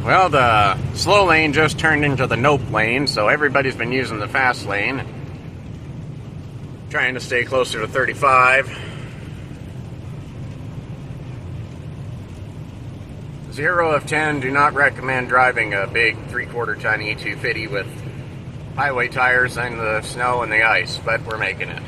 Well, the slow lane just turned into the nope lane, so everybody's been using the fast lane. Trying to stay closer to 35. 0 of 10 do not recommend driving a big 3/4 ton E250 with highway tires in the snow and the ice, but we're making it.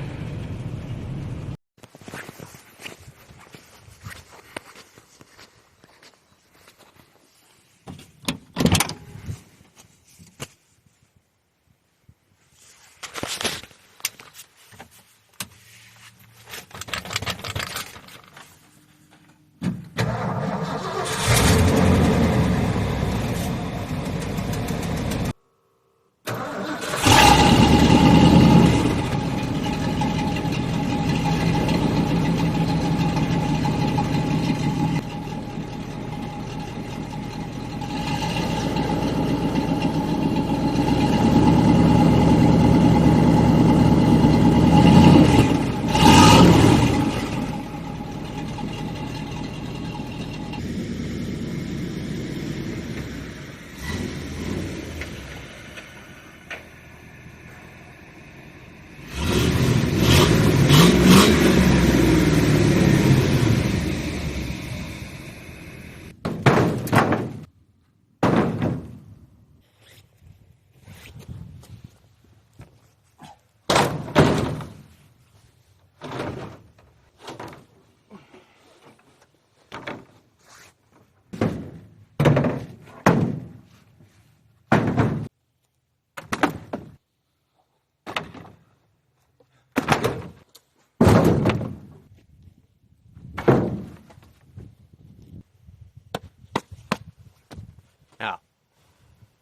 Now,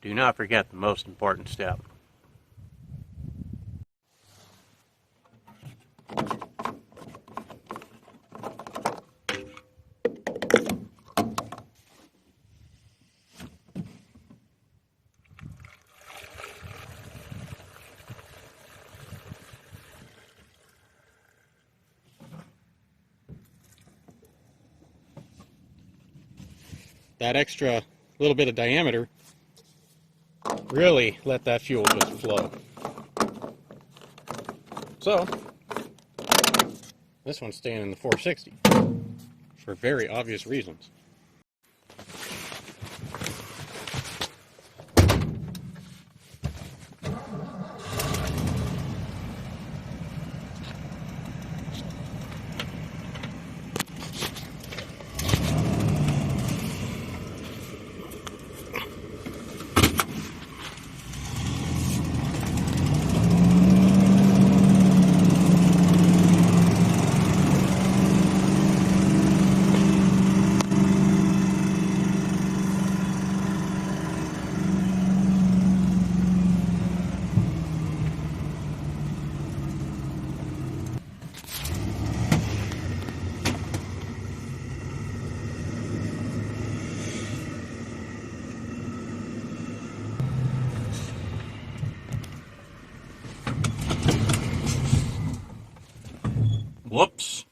do not forget the most important step. That extra little bit of diameter, really let that fuel just flow. So, this one's staying in the 460 for very obvious reasons. Whoops.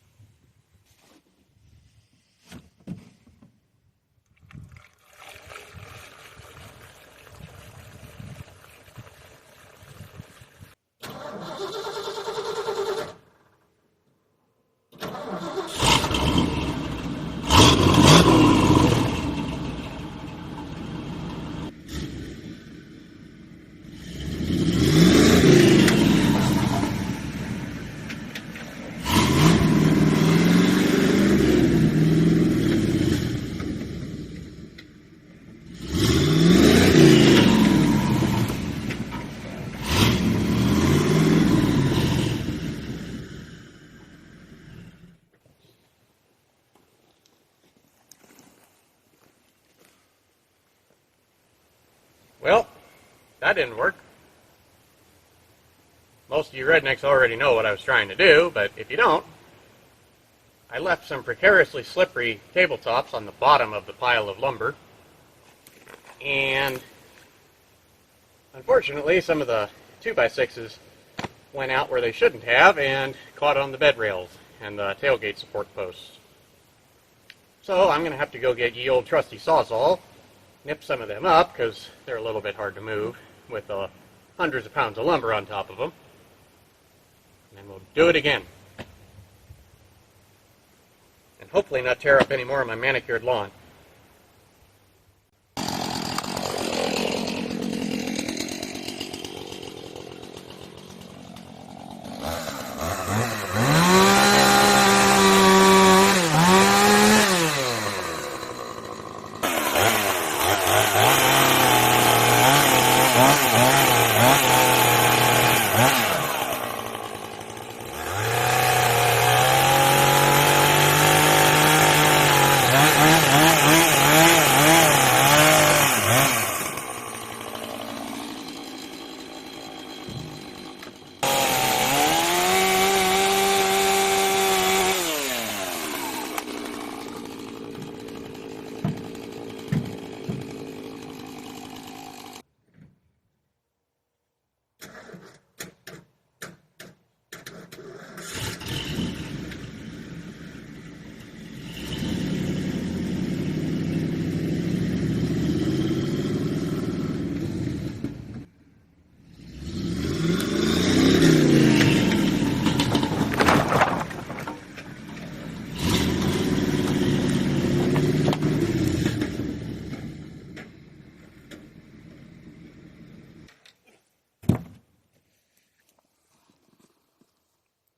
Well, that didn't work. Most of you rednecks already know what I was trying to do, but if you don't, I left some precariously slippery tabletops on the bottom of the pile of lumber, and unfortunately some of the 2x6s went out where they shouldn't have and caught on the bed rails and the tailgate support posts. So I'm going to have to go get ye old trusty Sawzall nip some of them up because they're a little bit hard to move with hundreds of pounds of lumber on top of them. And then we'll do it again. And hopefully not tear up any more of my manicured lawn.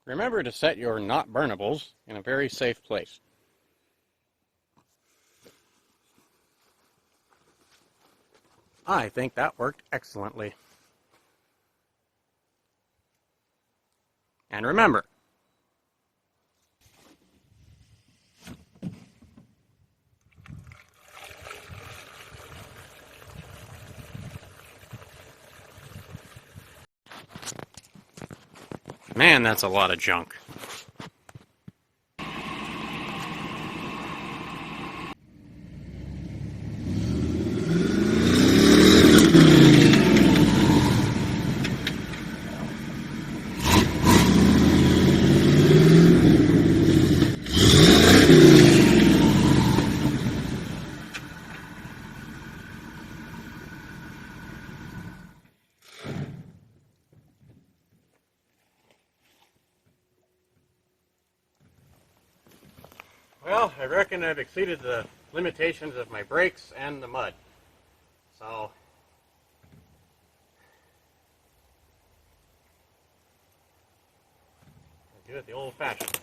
Remember to set your not burnables in a very safe place. I think that worked excellently. And remember, man, that's a lot of junk. Well, I reckon I've exceeded the limitations of my brakes and the mud. So, I'll do it the old-fashioned.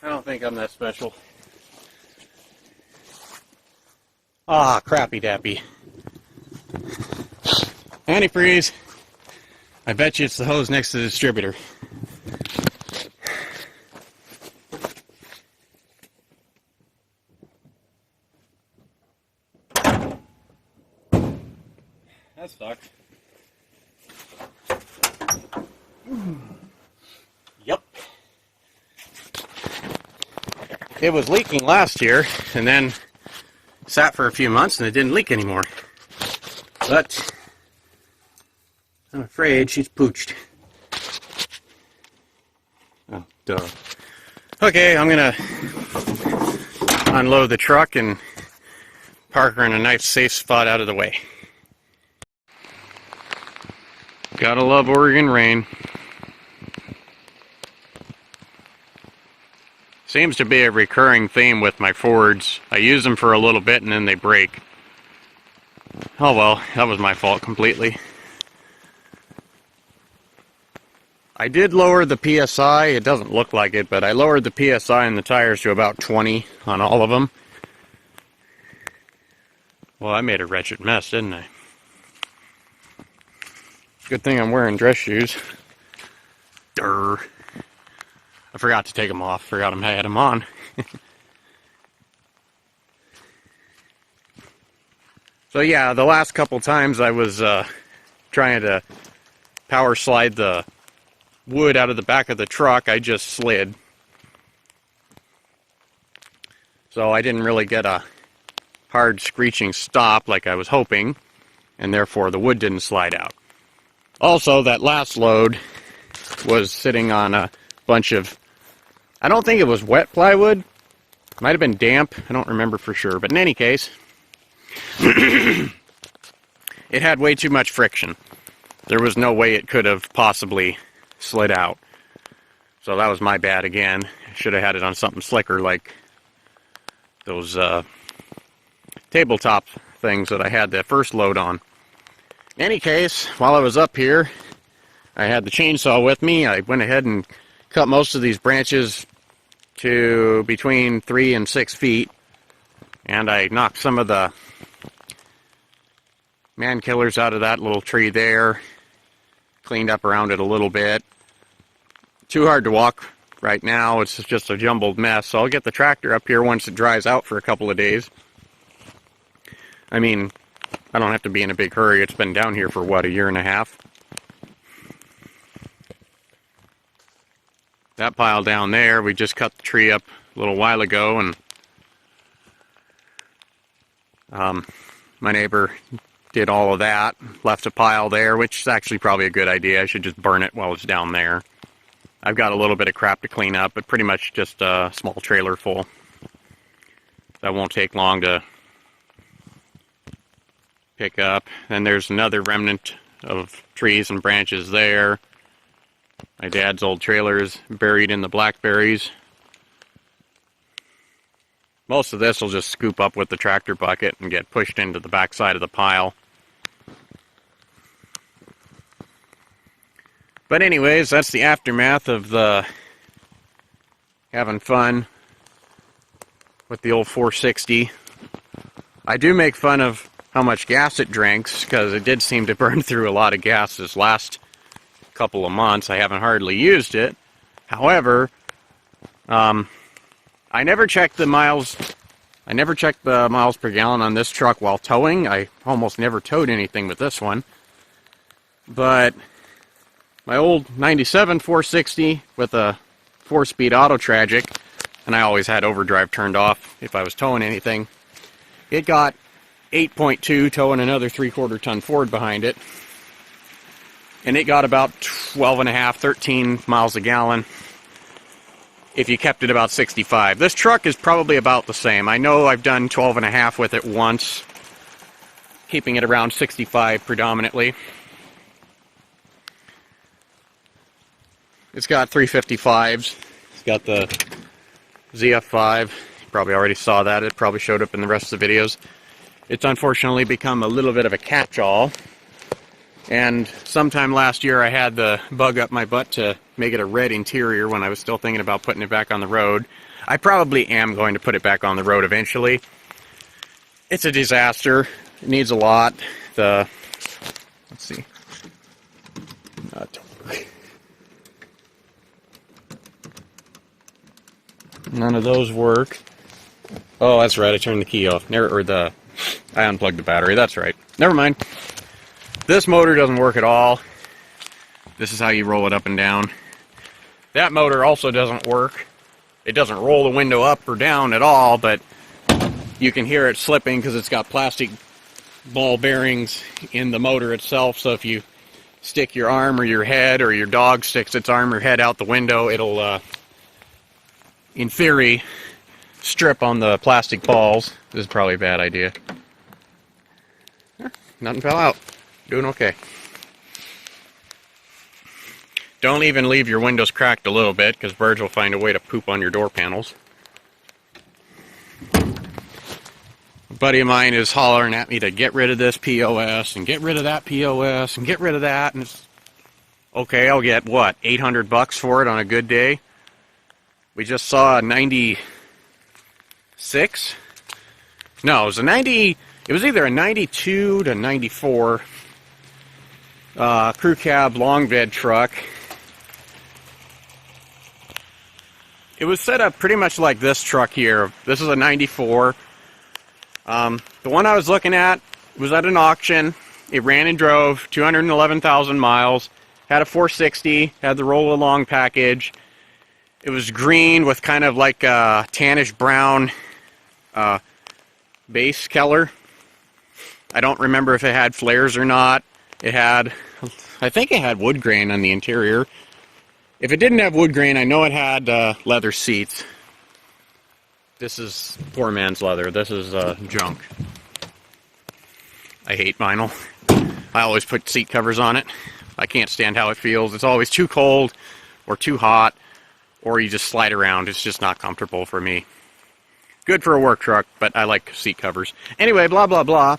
I don't think I'm that special. Ah, crappy dappy. Antifreeze. I bet you it's the hose next to the distributor. That sucks. Yep. It was leaking last year, and then sat for a few months, and it didn't leak anymore. But I'm afraid she's pooched. Oh, duh. Okay, I'm gonna unload the truck and park her in a nice, safe spot out of the way. Gotta love Oregon rain. Seems to be a recurring theme with my Fords. I use them for a little bit and then they break. Oh well, that was my fault completely. I did lower the PSI. It doesn't look like it, but I lowered the PSI in the tires to about 20 on all of them. Well, I made a wretched mess, didn't I? Good thing I'm wearing dress shoes. Durr. I forgot to take them off. Forgot I had them on. So yeah, the last couple times I was trying to power slide the wood out of the back of the truck, I just slid. So I didn't really get a hard screeching stop like I was hoping, and therefore the wood didn't slide out. Also, that last load was sitting on a bunch of, I don't think it was wet plywood. Might have been damp. I don't remember for sure. But in any case, it had way too much friction. There was no way it could have possibly slid out. So that was my bad again. Should have had it on something slicker like those tabletop things that I had that first load on. In any case, while I was up here, I had the chainsaw with me. I went ahead and cut most of these branches to between 3 and 6 feet. And I knocked some of the man killers out of that little tree there. Cleaned up around it a little bit. Too hard to walk right now. It's just a jumbled mess. So I'll get the tractor up here once it dries out for a couple of days. I mean, I don't have to be in a big hurry. It's been down here for, what, a year and a half? That pile down there, we just cut the tree up a little while ago, and my neighbor did all of that, left a pile there, which is actually probably a good idea. I should just burn it while it's down there. I've got a little bit of crap to clean up, but pretty much just a small trailer full. That won't take long to pick up. Then there's another remnant of trees and branches there. My dad's old trailer is buried in the blackberries. Most of this will just scoop up with the tractor bucket and get pushed into the backside of the pile. But anyways, that's the aftermath of the having fun with the old 460. I do make fun of how much gas it drinks, because it did seem to burn through a lot of gas this last couple of months. I haven't hardly used it. However, I never checked the miles. I never checked the miles per gallon on this truck while towing. I almost never towed anything with this one. But my old 97 460 with a 4-speed auto tragic, and I always had overdrive turned off if I was towing anything. It got 8.2 towing another 3/4 ton Ford behind it. And it got about 12.5, 13 miles a gallon if you kept it about 65. This truck is probably about the same. I know I've done 12.5 with it once, keeping it around 65 predominantly. It's got 355s. It's got the ZF5. You probably already saw that. It probably showed up in the rest of the videos. It's unfortunately become a little bit of a catch-all. And sometime last year I had the bug up my butt to make it a red interior when I was still thinking about putting it back on the road. I probably am going to put it back on the road eventually. It's a disaster. It needs a lot. Let's see. None of those work. Oh, that's right. I turned the key off. I unplugged the battery. That's right. Never mind. This motor doesn't work at all. This is how you roll it up and down. That motor also doesn't work. It doesn't roll the window up or down at all, but you can hear it slipping because it's got plastic ball bearings in the motor itself. So if you stick your arm or your head, or your dog sticks its arm or head out the window, it'll, in theory, strip on the plastic balls. This is probably a bad idea. Nothing fell out. Doing okay. Don't even leave your windows cracked a little bit, because birds will find a way to poop on your door panels. A buddy of mine is hollering at me to get rid of this POS and get rid of that POS and get rid of that. And it's okay. I'll get what, $800 for it on a good day. We just saw a 96. No, it was a 90. It was either a 92 to 94 crew cab long bed truck. It was set up pretty much like this truck here. This is a 94. The one I was looking at was at an auction. It ran and drove 211,000 miles. Had a 460. Had the roll along package. It was green with kind of like a tannish brown base Keller. I don't remember if it had flares or not. It had, I think it had wood grain on the interior. If it didn't have wood grain, I know it had leather seats. This is poor man's leather. This is junk. I hate vinyl. I always put seat covers on it. I can't stand how it feels. It's always too cold or too hot, or you just slide around. It's just not comfortable for me. Good for a work truck, but I like seat covers. Anyway, blah, blah, blah.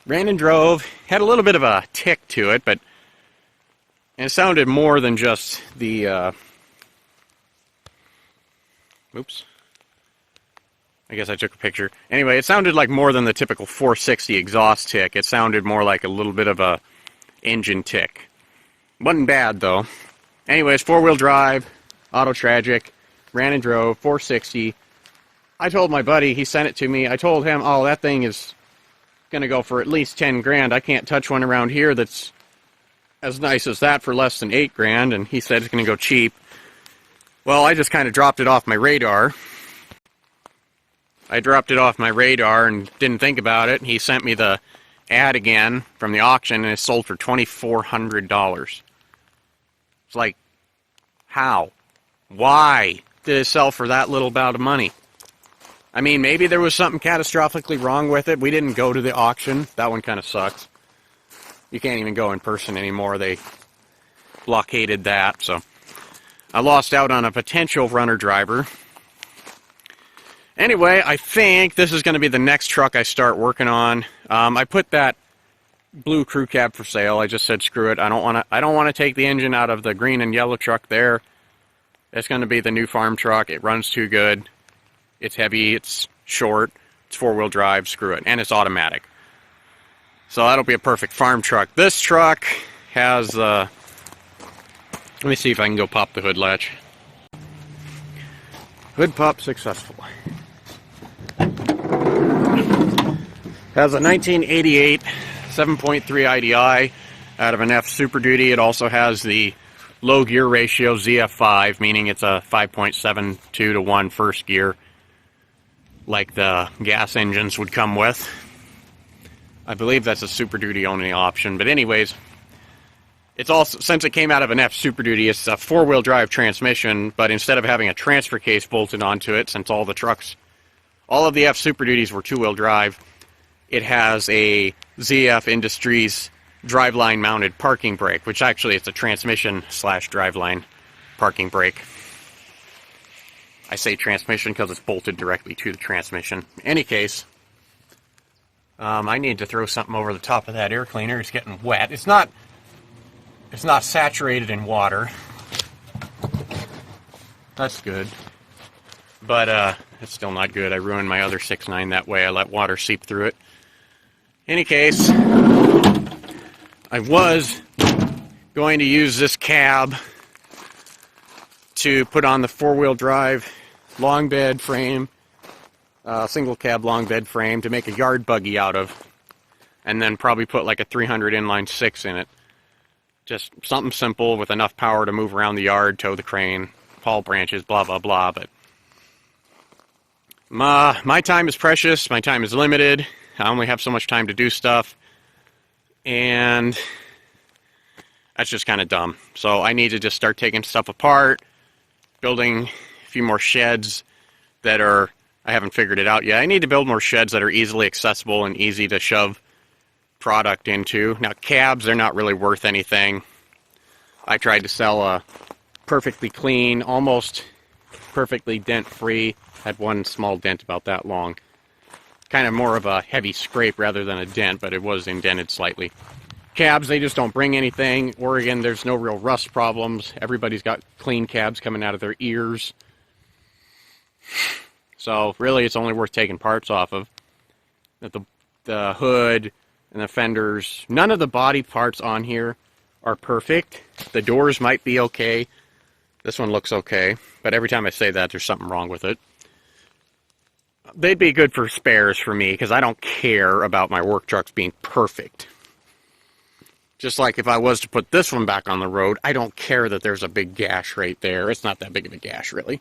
Ran and drove. Had a little bit of a tick to it, but and it sounded more than just the, oops. I guess I took a picture. Anyway, it sounded like more than the typical 460 exhaust tick. It sounded more like a little bit of a engine tick. Wasn't bad, though. Anyways, four-wheel drive, auto tragic, ran and drove, 460. I told my buddy, he sent it to me. I told him, oh, that thing is going to go for at least 10 grand. I can't touch one around here that's as nice as that for less than 8 grand. And he said it's going to go cheap. Well, I just kind of dropped it off my radar. I dropped it off my radar and didn't think about it. He sent me the ad again from the auction, and it sold for $2,400. It's like, how? Why did it sell for that little amount of money? I mean, maybe there was something catastrophically wrong with it. We didn't go to the auction. That one kind of sucks. You can't even go in person anymore. They blockaded that, so I lost out on a potential runner driver. Anyway, I think this is going to be the next truck I start working on. I put that blue crew cab for sale. I just said screw it. I don't want to take the engine out of the green and yellow truck there. It's going to be the new farm truck. It runs too good. It's heavy. It's short. It's four-wheel drive. Screw it. And it's automatic. So that'll be a perfect farm truck. This truck has, let me see if I can go pop the hood latch. Hood pop successful. Has a 1988 7.3 IDI out of an F Super Duty. It also has the low gear ratio ZF5, meaning it's a 5.72 to 1 first gear, like the gas engines would come with. I believe that's a Super Duty only option, but anyways, it's also, since it came out of an F Super Duty, it's a four-wheel drive transmission, but instead of having a transfer case bolted onto it, since all of the F Super Duties were two-wheel drive, it has a ZF Industries driveline mounted parking brake, which actually it's a transmission / driveline parking brake. I say transmission because it's bolted directly to the transmission. In any case, I need to throw something over the top of that air cleaner. It's getting wet. It's not saturated in water. That's good. But it's still not good. I ruined my other 6.9 that way. I let water seep through it. In any case, I was going to use this cab to put on the four-wheel drive long bed frame, single cab long bed frame to make a yard buggy out of, and then probably put like a 300 inline 6 in it. Just something simple with enough power to move around the yard, tow the crane, haul branches, blah, blah, blah. But my time is precious. My time is limited. I only have so much time to do stuff. And that's just kind of dumb. So I need to just start taking stuff apart, building a few more sheds that are, I haven't figured it out yet. I need to build more sheds that are easily accessible and easy to shove product into. Now, cabs, they're not really worth anything. I tried to sell a perfectly clean, almost perfectly dent-free, had one small dent about that long. Kind of more of a heavy scrape rather than a dent, but it was indented slightly. Cabs, they just don't bring anything. Oregon, there's no real rust problems. Everybody's got clean cabs coming out of their ears. So really, it's only worth taking parts off of. The hood and the fenders, none of the body parts on here are perfect. The doors might be okay. This one looks okay, but every time I say that, there's something wrong with it. They'd be good for spares for me, because I don't care about my work trucks being perfect. Just like if I was to put this one back on the road, I don't care that there's a big gash right there. It's not that big of a gash, really.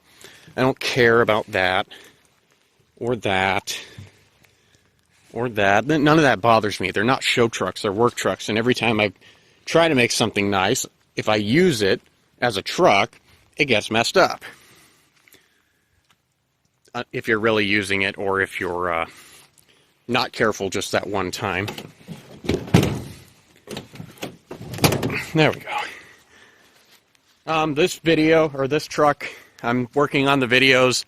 I don't care about that. or that, or that. None of that bothers me. They're not show trucks, they're work trucks. And every time I try to make something nice, if I use it as a truck, it gets messed up. If you're really using it, or if you're not careful just that one time. There we go. This video, or this truck, I'm working on the videos.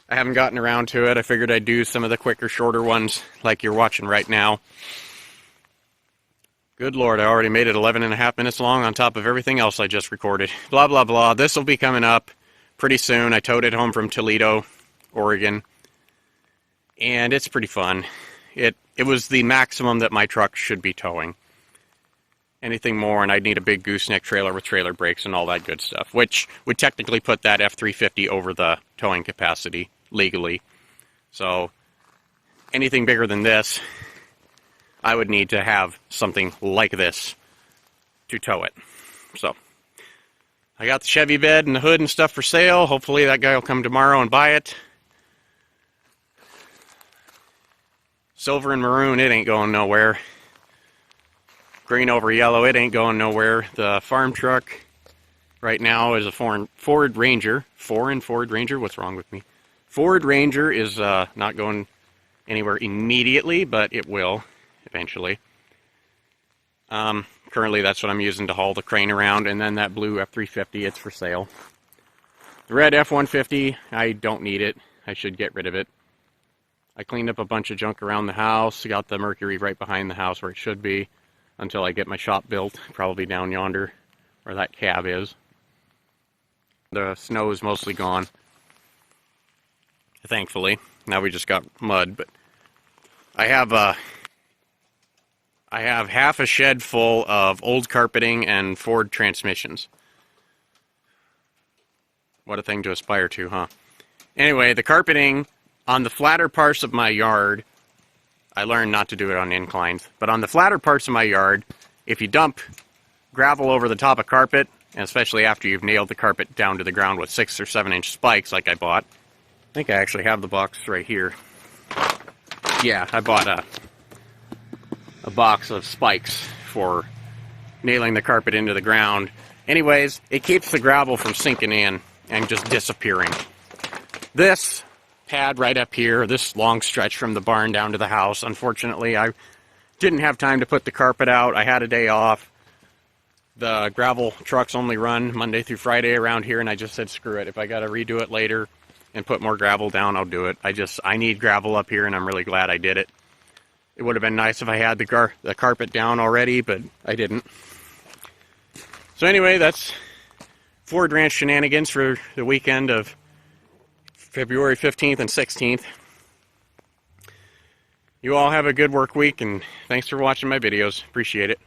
I haven't gotten around to it. I figured I'd do some of the quicker, shorter ones like you're watching right now. Good Lord, I already made it 11.5 minutes long on top of everything else I just recorded. Blah, blah, blah. This will be coming up pretty soon. I towed it home from Toledo, Oregon, and it's pretty fun. It was the maximum that my truck should be towing. Anything more, and I'd need a big gooseneck trailer with trailer brakes and all that good stuff, which would technically put that F350 over the towing capacity legally. So anything bigger than this, I would need to have something like this to tow it. So I got the Chevy bed and the hood and stuff for sale. Hopefully that guy will come tomorrow and buy it. Silver and maroon, it ain't going nowhere. Green over yellow, it ain't going nowhere. The farm truck right now is a Ford Ranger. Ford Ranger? What's wrong with me? Ford Ranger is not going anywhere immediately, but it will eventually. Currently, that's what I'm using to haul the crane around, and then that blue F350, it's for sale. The red F150, I don't need it. I should get rid of it. I cleaned up a bunch of junk around the house. Got the Mercury right behind the house where it should be, until I get my shop built, probably down yonder where that cab is. The snow is mostly gone, thankfully. Now we just got mud, but I have half a shed full of old carpeting and Ford transmissions. What a thing to aspire to, huh? Anyway, the carpeting on the flatter parts of my yard, I learned not to do it on inclines, but on the flatter parts of my yard, if you dump gravel over the top of carpet, and especially after you've nailed the carpet down to the ground with 6 or 7 inch spikes like I bought. I think I actually have the box right here. Yeah, I bought a box of spikes for nailing the carpet into the ground. Anyways, it keeps the gravel from sinking in and just disappearing. This pad right up here, this long stretch from the barn down to the house, unfortunately I didn't have time to put the carpet out. I had a day off. The gravel trucks only run Monday through Friday around here, and I just said screw it. If I gotta redo it later and put more gravel down, I'll do it. I need gravel up here, and I'm really glad I did it. It would have been nice if I had the carpet down already, but I didn't. So anyway, that's Ford Ranch shenanigans for the weekend of February 15th and 16th. You all have a good work week, and thanks for watching my videos. Appreciate it.